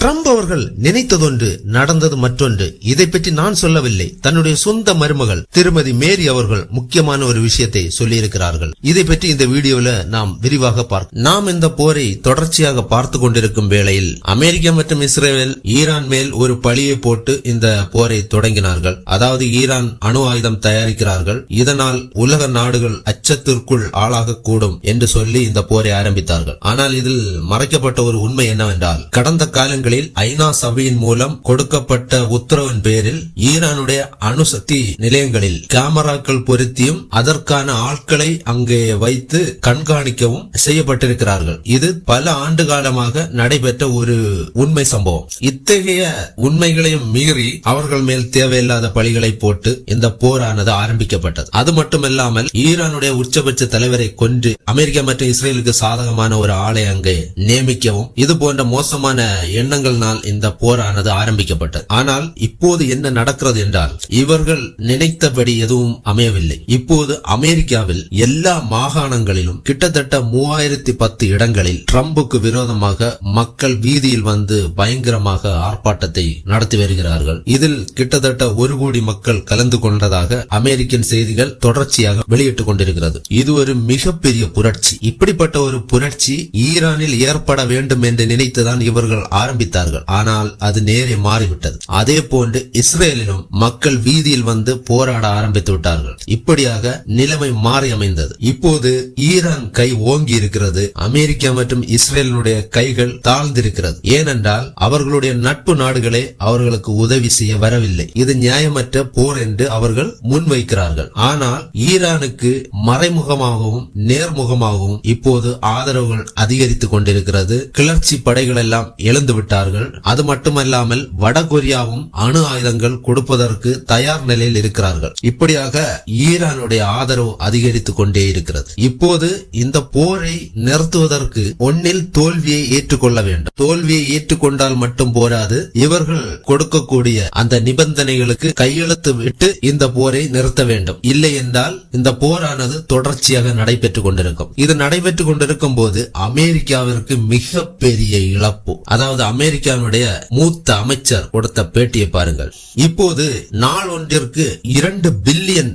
Trump அவர்கள் நினைத்ததொன்று நடந்தது மற்றொன்று. இதை பற்றி நான் சொல்லவில்லை, தன்னுடைய சொந்த மருமகள் திருமதி மேரி அவர்கள் முக்கியமான ஒரு விஷயத்தை சொல்லியிருக்கிறார்கள். இதை பற்றி இந்த வீடியோல நாம் விரிவாக நாம் இந்த போரை தொடர்ச்சியாக பார்த்து கொண்டிருக்கும் வேளையில் அமெரிக்கா மற்றும் இஸ்ரேல் ஈரான் மேல் ஒரு பழியை போட்டு இந்த போரை தொடங்கினார்கள். அதாவது ஈரான் அணு ஆயுதம் தயாரிக்கிறார்கள், இதனால் உலக நாடுகள் அச்சத்திற்குள் ஆளாகக்கூடும் என்று சொல்லி இந்த போரை ஆரம்பித்தார்கள். ஆனால் இதில் மறைக்கப்பட்ட ஒரு உண்மை என்னவென்றால், கடந்த காலங்களில் ஐநா சபையின் மூலம் கொடுக்கப்பட்ட உத்தரவின் பேரில் ஈரானுடைய அணுசக்தி நிலையங்களில் கேமராக்கள் பொருத்தியும் அதற்கான ஆட்களை அங்கே வைத்து கண்காணிக்கவும் செய்யப்பட்டிருக்கிறார்கள். இது பல ஆண்டு காலமாக நடைபெற்ற ஒரு உண்மை சம்பவம். இத்தகைய உண்மைகளையும் மீறி அவர்கள் மேல் தேவையில்லாத பழிகளை போட்டு இந்த போரானது ஆரம்பிக்கப்பட்டது. அது மட்டுமல்லாமல் ஈரானுடைய உச்சபட்ச தலைவரை கொன்று அமெரிக்கா மற்றும் இஸ்ரேலுக்கு சாதகமான ஒரு ஆளை அங்கே நியமிக்கவும் இது போன்ற மோசமான எண்ணங்களால் இந்த போரானது ஆரம்பிக்கப்பட்டது. ஆனால் இப்போது என்ன நடக்கிறது என்றால், இவர்கள் நினைத்தபடி எதுவும் அமையவில்லை. இப்போது அமெரிக்காவில் எல்லா மாகாணங்களிலும் கிட்டத்தட்ட 3010 இடங்களில் ட்ரம்புக்கு விரோதமாக மக்கள் வீதியில் வந்து பயங்கரமாக ஆர்ப்பாட்டத்தை நடத்தி வருகிறார்கள். இதில் கிட்டத்தட்ட 1 கோடி மக்கள் கலந்து கொண்டதாக அமெரிக்கன் செய்திகள் தொடர்ச்சியாக வெளியிட்டுக் கொண்டிருக்கிறது. இது ஒரு மிகப்பெரிய புரட்சி. இப்படிப்பட்ட ஒரு புரட்சி ஈரானில் ஏற்பட வேண்டும் என்று நினைத்துதான் இவர்கள் ஆரம்பித்தார்கள். ஆனால் அது நேரே மாறிவிட்டது. அதே போன்று இஸ்ரேலிலும் மக்கள் வீதியில் வந்து போராட ஆரம்பித்து விட்டார்கள். இப்படியாக நிலைமை மாறி அமைந்தது. இப்போது ஈரான் கை ஓங்கி இருக்கிறது, அமெரிக்கா மற்றும் இஸ்ரேலுடைய கைகள் தாழ்ந்திருக்கிறது. ஏனென்றால் அவர்களுடைய நட்பு நாடுகளே அவர்களுக்கு உதவி செய்ய வரவில்லை. இது நியாயமற்ற போர் என்று அவர்கள் முன்வைக்கிறார்கள். ஆனால் ஈரானுக்கு மறைமுகமாகவும் நேர்முகமாகவும் இப்போது ஆதரவுகள் அதிகரித்துக் கொண்டிருக்கிறது. கிளர்ச்சி படைகள் எல்லாம் எழுந்து விட்டார்கள். அது மட்டுமல்லாமல் வடகொரியாவும் அணு ஆயுதங்கள் கொடுப்பதற்கு தயார் நிலையில் இருக்கிறார்கள். இப்படியாக ஈரானுடைய ஆதரவு அதிகரித்துக் கொண்டே இருக்கிறது. இப்போது இந்த போரை நிறுத்துவதற்கு ஒன்னில் தோல்வியை ஏற்றுக்கொள்ள வேண்டும். தோல்வியை ஏற்றுக்கொண்டால் மட்டும் போராது, இவர்கள் கொடுக்கக்கூடிய அந்த நிபந்தனைகளுக்கு கையெழுத்து விட்டு இந்த போரை நிறுத்த வேண்டும். இல்லை என்றால் இந்த போரானது தொடர்ச்சியாக நடைபெற்றுக் கொண்டிருக்கும். இது நடைபெற்றுக் கொண்டிருக்கும் போது அமெரிக்காவிற்கு மிகப்பெரிய இழப்பு. அதாவது அமெரிக்காவுடைய மூத்த அமைச்சர் கொடுத்த பேட்டியை பாருங்கள். இப்போது நாள் ஒன்றிற்கு $2 பில்லியன்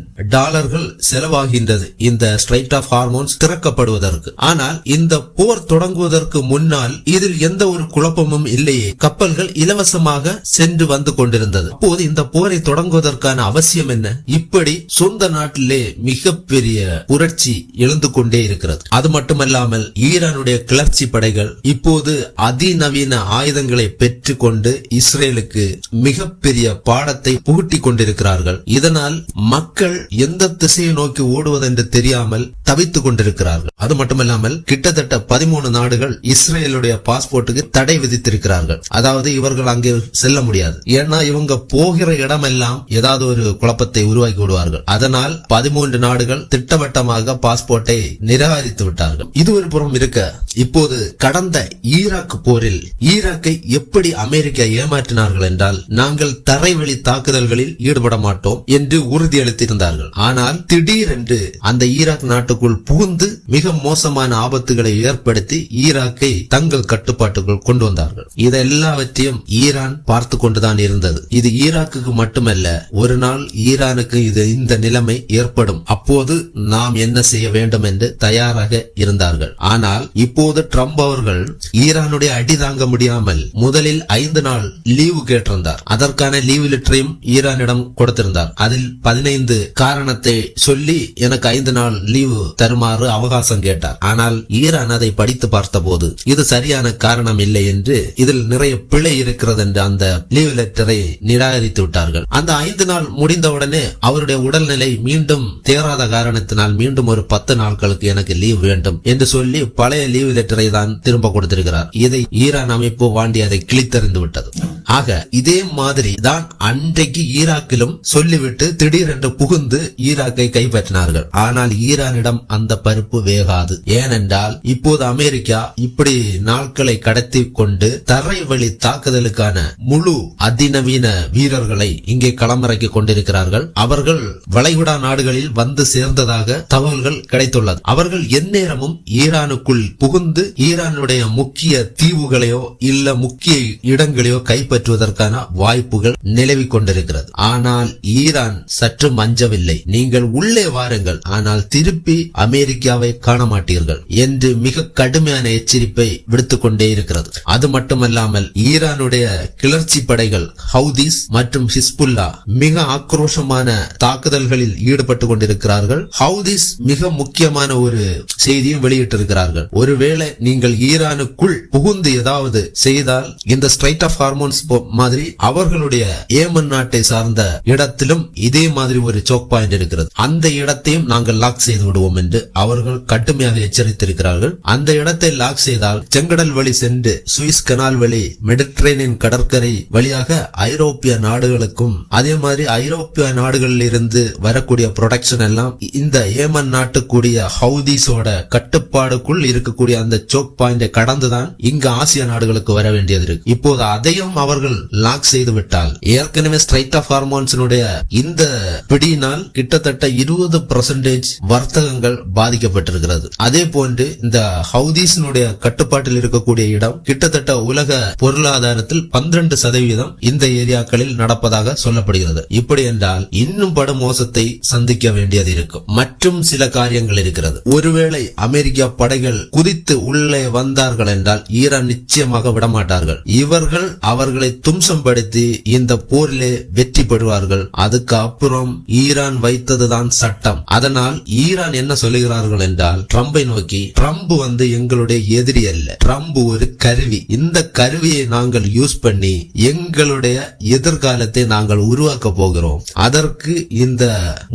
செலவாகின்றது இந்த ஸ்ட்ரைட் ஆஃப் ஹார்மோன்ஸ் திறக்கப்படுவதற்கு. ஆனால் இந்த போர் தொடங்குவதற்கு முன்னால் இதில் எந்த ஒரு குழப்பமும் இல்லையே. கப்பல்கள் இலவசமாக சென்று வந்து கொண்டிருந்தது. அப்போது இந்த போரை தொடங்குவதற்கான அவசியம் என்ன? இப்படி சொந்த நாட்டிலே மிகப்பெரிய புரட்சி எழுந்து கொண்டே இருக்கிறது. அது மட்டுமல்லாமல் ஈரானுடைய கிளர்ச்சி படைகள் இப்போது அதிநவீன ஆயுதங்களை பெற்றுக் கொண்டு இஸ்ரேலுக்கு மிகப்பெரிய பாடத்தை புகுட்டிக் கொண்டிருக்கிறார்கள். இதனால் மக்கள் எந்த திசையை நோக்கி ஓடுவதென்று தெரியாமல் தவித்துக் கொண்டிருக்கிறார்கள். அது மட்டுமல்லாமல் கிட்டத்தட்ட 13 நாடுகள் இஸ்ரேலுடைய பாஸ்போர்ட்டுக்கு தடை விதித்திருக்கிறார்கள். அதாவது இவர்கள் அங்கே செல்ல முடியாது. ஏன்னா இவங்க போகிற இடமெல்லாம் ஏதாவது ஒரு குழப்பத்தை உருவாக்கி விடுவார்கள். அதனால் 13 நாடுகள் திட்டவட்டமாக பாஸ்போர்ட்டை நிராகரித்து விட்டார்கள். இது ஒரு புறம் இருக்க, இப்போது கடந்த ஈராக் போரில் ஈராக்கை எப்படி அமெரிக்கா ஏமாற்றினார்கள் என்றால், நாங்கள் தரைவழி தாக்குதல்களில் ஈடுபட மாட்டோம் என்று உறுதியளித்திருந்தார்கள். ஆனால் திடீரென்று அந்த ஈராக் நாட்டுக்குள் புகுந்து மிக மோசமான ஆபத்துகளை ஏற்படுத்தி ஈராக்கை தங்கள் கட்டுப்பாட்டுக்குள் கொண்டு வந்தார்கள். இதெல்லாவற்றையும் ஈரான் பார்த்து கொண்டுதான் இருந்தது. இது ஈராக்குக்கு மட்டுமல்ல, ஒரு நாள் ஈரானுக்கு இந்த நிலைமை ஏற்படும். அப்போது நாம் என்ன செய்ய வேண்டும் என்று தயாராக இருந்தார்கள். ஆனால் இப்போது ட்ரம்ப் அவர்கள் ஈரானுடைய அடி தாங்க முடியாமல் முதலில் 5 நாள் லீவு கேட்டிருந்தார். அதற்கான லீவு லெட்டரையும் ஈரானிடம் கொடுத்திருந்தார். அதில் 15 காரணத்தை சொல்லி எனக்கு 5 நாள் லீவு தருமாறு அவகாசம் கேட்டார். ஆனால் ஈரான் அதை படித்து பார்த்த போது இது சரியான காரணம் இல்லை என்று, இதில் நிறைய பிழை இருக்கிறது என்று அந்த லீவு லெட்டரை நிராகரித்து விட்டார்கள். அந்த 5 நாள் முடிந்தவுடனே அவருடைய உடல்நிலை மீண்டும் தேராத காரணத்தினால் மீண்டும் ஒரு 10 நாட்களுக்கு எனக்கு லீவ் வேண்டும் என்று சொல்லி பழைய லீவு லெட்டரை தான் திரும்ப கொடுத்திருக்கிறார். இதை ஈரான் அமைப்பு வாண்டி அதை கிழித்தறிந்து விட்டது. ஆக இதே மாதிரி தான் அன்றைக்கு ஈராக்கிலும் சொல்லிவிட்டு திடீரென்று புகுந்து ஈராக்கை கைப்பற்றினார்கள். ஆனால் ஈரானிடம் அந்த பருப்பு வேகாது. ஏனென்றால் இப்போது அமெரிக்கா இப்படி நாட்களை கடத்தி கொண்டு தரை வழி தாக்குதலுக்கான முழு அதிநவீன வீரர்களை இங்கே களமிறக்கி கொண்டிருக்கிறார்கள். அவர்கள் வளைகுடா நாடுகளில் வந்து சேர்ந்ததாக தகவல்கள் கிடைத்துள்ளது. அவர்கள் எந்நேரமும் ஈரானுக்குள் புகுந்து ஈரானுடைய முக்கிய தீவுகளையோ இல்ல முக்கிய இடங்களையோ கைப்பற்றுவதற்கான வாய்ப்புகள் நிலவிக் கொண்டிருக்கிறது. ஆனால் ஈரான் சற்று மஞ்சவில்லை. நீங்கள் உள்ளே வாருங்கள், ஆனால் திருப்பி அமெரிக்காவை காண மாட்டீர்கள் என்று மிக கடுமையான எச்சரிப்பை விடுத்துக் கொண்டே இருக்கிறது. அது மட்டுமல்லாமல் ஈரானுடைய கிளர்ச்சி படைகள் ஹவுதிஸ் மற்றும் ஹிஸ்புல்லா மிக ஆக்ரோஷமான தாக்குதல்களில் ஈடுபட்டு கொண்டிருக்கிறார்கள். ஹவுதிஸ் மிக முக்கியமான ஒரு செய்தியும் வெளியிட்டிருக்கிறார்கள். ஒருவேளை நீங்கள் ஈரானுக்குள் புகுந்து ஏதாவது செய்தால் இந்த ஸ்ட்ரைட் ஆஃப் ஹார்மோன்ஸ் மாதிரி அவர்களுடைய ஏமன் நாட்டை சார்ந்த இடத்திலும் இதே மாதிரி ஒரு சோக் பாயிண்ட் இருக்கிறது. அந்த இடத்தையும் நாங்கள் லாக் செய்து விடுவோம் என்று அவர்கள் கடுமையாக எச்சரித்திருக்கிறார்கள். அந்த இடத்தை லாக் செய்தால் செங்கடல் வழி சென்று சுவிஸ் கனால் வழி மெடிட்டரேனியன் கடற்கரை வழியாக ஐரோப்பிய நாடுகளுக்கும் அதே மாதிரி ஐரோப்பிய நாடுகளில் இருந்து வரக்கூடிய ப்ரொடக்ஷன் எல்லாம் இந்த ஏமன் நாட்டுக்கூடிய ஹவுதிஸோட கட்டுப்பாடுக்குள் இருக்கக்கூடிய அந்த சோக் பாயிண்டை கடந்துதான் இங்கு ஆசிய நாடுகளுக்கு வர வேண்டியது இருக்கு. இப்போது அதையும் அவர்கள் லாக் செய்து விட்டால் ஏற்கனவே ஸ்ட்ரைட் ஆஃப் ஹார்மோன்ஸினுடைய இந்த பிடியினால் கிட்டத்தட்ட 20% வர்த்தகங்கள் பாதிக்கப்பட்டிருக்கிறது. அதே போன்று இந்த ஹவுதிஸினுடைய கட்டுப்பாட்டில் இருக்கக்கூடிய இடம் கிட்டத்தட்ட உலக பொருளாதாரத்தில் 12% இந்த ஏரியாக்களில் நடப்பதாக சொல்லப்படுகிறது. இப்படி என்றால் இன்னும் படும் மோசத்தை சந்திக்க வேண்டியது இருக்கும். மற்றும் சில காரியங்கள் இருக்கிறது. ஒருவேளை அமெரிக்கா படைகள் குதித்து உள்ளே வந்தார்கள் என்றால் ஈரான் நிச்சயமாக விடமாட்டார்கள். இவர்கள் அவர்களை தும்சம்படுத்தி இந்த போரிலே வெற்றி பெறுவார்கள். அதுக்கு அப்புறம் ஈரான் வைத்ததுதான் சட்டம். அதனால் ஈரான் என்ன சொல்லுகிறார்கள் என்றால் ட்ரம்பை நோக்கி, ட்ரம்ப் எங்களுடைய எதிரி அல்ல, ட்ரம்ப் ஒரு கருவி. இந்த கருவியை நாங்கள் யூஸ் பண்ணி எங்களுடைய எதிர்காலத்தை நாங்கள் உருவாக்க போகிறோம். அதற்கு இந்த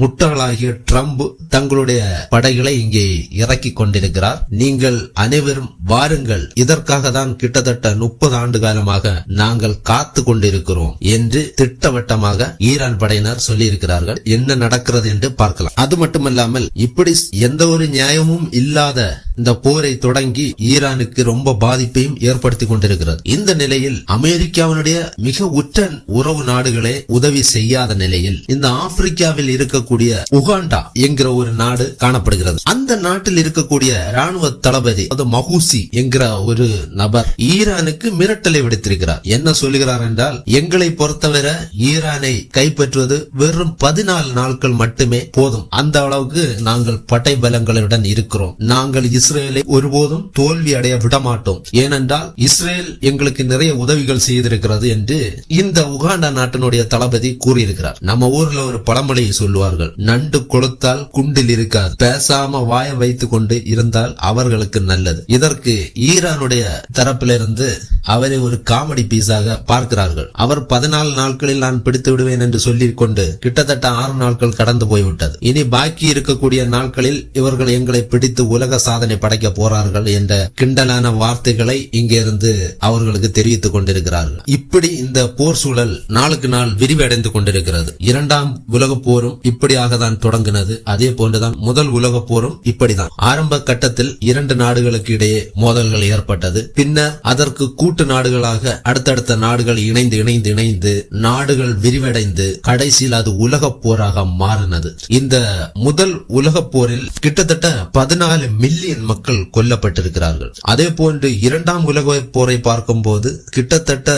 முட்டாளாகிய ட்ரம்ப் தங்களுடைய படைகளை இங்கே இறக்கி கொண்டிருக்கிறார். நீங்கள் அனைவரும் வாருங்கள், இதற்காக தான் கிட்டத்தட்ட 30 ஆண்டு காலமாக நாங்கள் காத்து கொண்டிருக்கிறோம் என்று திட்டவட்டமாக ஈரான் படையினர் சொல்லி இருக்கிறார்கள். என்ன நடக்கிறது என்று பார்க்கலாம். அது மட்டுமல்லாமல் இப்படி எந்த ஒரு நியாயமும் இல்லாத இந்த போரை தொடங்கி ஈரானுக்கு ரொம்ப பாதிப்பையும் ஏற்படுத்தி கொண்டிருக்கிறது. இந்த நிலையில் அமெரிக்காவினுடைய மிக உற்ற உறவு நாடுகளே உதவி செய்யாத நிலையில் இந்த ஆப்பிரிக்காவில் இருக்கக்கூடிய உகாண்டா என்கிற ஒரு நாடு காணப்படுகிறது. அந்த நாட்டில் இருக்கக்கூடிய ராணுவ தளபதி மஹூசி என்கிற ஒரு நபர் ஈரானுக்கு மிரட்டலை விடுத்திருக்கிறார். என்ன சொல்லுகிறார் என்றால், எங்களை பொறுத்தவரை ஈரானை கைப்பற்றுவது வெறும் 14 நாட்கள் மட்டுமே போதும். அந்த அளவுக்கு நாங்கள் படை பலங்களுடன் இருக்கிறோம். நாங்கள் இஸ்ரேலை ஒருபோதும் தோல்வி அடைய விட மாட்டோம். ஏனென்றால் இஸ்ரேல் எங்களுக்கு நிறைய உதவிகள் செய்திருக்கிறது என்று இந்த உகாண்டா நாட்டினுடைய தளபதி கூறியிருக்கிறார். நம்ம ஊர்ல ஒரு பழமொழி சொல்லுவார்கள், நண்டு கொளுத்தால் குண்டில் இருக்காது, பேசாம வாய வைத்துக் கொண்டு இருந்தால் அவர்களுக்கு நல்லது. இதற்கு ஈரானுடைய தரப்பிலிருந்து அவரை ஒரு காமெடி பீஸாக பார்க்கிறார்கள். அவர் 14 நாட்களில் நான் பிடித்து விடுவேன் என்று சொல்லிக் கொண்டு கிட்டத்தட்ட 6 நாட்கள் கடந்து போய்விட்டது. இனி பாக்கி இருக்கக்கூடிய நாட்களில் இவர்கள் எங்களை பிடித்து உலக சாதனை படைக்க போறார்கள் என்ற கிண்டலான வார்த்தைகளை இங்கிருந்து அவர்களுக்கு தெரிவித்துக் கொண்டிருக்கிறார்கள். இப்படி இந்த போர் சூழல் நாளுக்கு நாள் விரிவடைந்து கொண்டிருக்கிறது. 2ஆம் உலக போரும் இப்படியாக தான் தொடங்கினது. அதே போன்றுதான் முதல் உலக போரும் இப்படிதான். ஆரம்ப கட்டத்தில் 2 நாடுகளுக்கு இடையே மோதல்கள் ஏற்பட்டது. பின்னர் அதற்கு கூட்டு நாடுகளாக அடுத்தடுத்த நாடுகள் இணைந்து நாடுகள் விரிவடைந்து கடைசியில் அது உலக போராக மாறினது. இந்த முதல் உலக போரில் கிட்டத்தட்ட 14 மில்லியன் மக்கள் கொல்லப்பட்டிருக்கிறார்கள். அதே போன்று 2ஆம் உலக போரை பார்க்கும் போது கிட்டத்தட்ட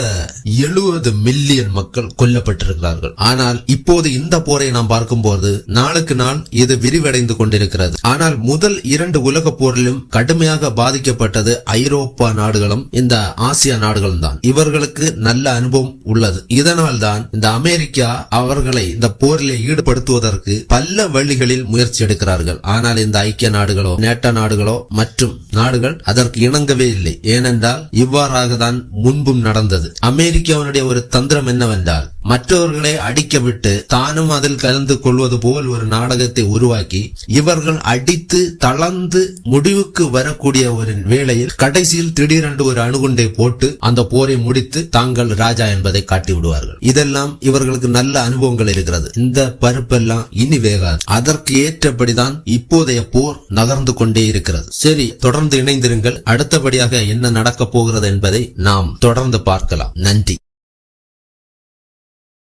70 மில்லியன் மக்கள் கொல்லப்பட்டிருக்கிறார்கள். ஆனால் இப்போது இந்த போரை நாம் பார்க்கும்போது நாளுக்கு நாள் இது விரிவடைந்து கொண்டிருக்கிறது. ஆனால் முதல் 2 உலக போரிலும் கடுமையாக பாதிக்கப்பட்டது ஐரோப்பா நாடுகளும் இந்த ஆசிய நாடுகளும் தான். இவர்களுக்கு நல்ல அனுபவம் உள்ளது. இதனால் தான் இந்த அமெரிக்கா அவர்களை இந்த போரில் ஈடுபடுத்துவதற்கு பல வழிகளில் முயற்சி எடுக்கிறார்கள். ஆனால் இந்த ஐக்கிய நாடுகளோ நேட்டோ நாடுகளோ நேட்டோ மற்றும் நாடுகள் அதற்கு இணங்கவே இல்லை. ஏனென்றால் இவ்வாறாக தான் முன்பும் நடந்தது. அமெரிக்காவுடைய ஒரு தந்திரம் என்னவென்றால் மற்றவர்களை அடிக்க விட்டு தானும் அதில் கலந்து கொள்வது போல் ஒரு நாடகத்தை உருவாக்கி இவர்கள் அடித்து தளர்ந்து முடிவுக்கு வரக்கூடிய ஒரு வேளையில் கடைசியில் திடீரென்று ஒரு அணுகுண்டை போட்டு அந்த போரை முடித்து தாங்கள் ராஜா என்பதை காட்டி விடுவார்கள். இதெல்லாம் இவர்களுக்கு நல்ல அனுபவங்கள் இருக்கிறது. இந்த பருப்பெல்லாம் இனி வேகாது. அதற்கு ஏற்றபடிதான் இப்போதைய போர் நகர்ந்து கொண்டே இருக்கிறது. சரி, தொடர்ந்து இணைந்திருங்கள். அடுத்தபடியாக என்ன நடக்கப் போகிறது என்பதை நாம் தொடர்ந்து பார்க்கலாம். நன்றி.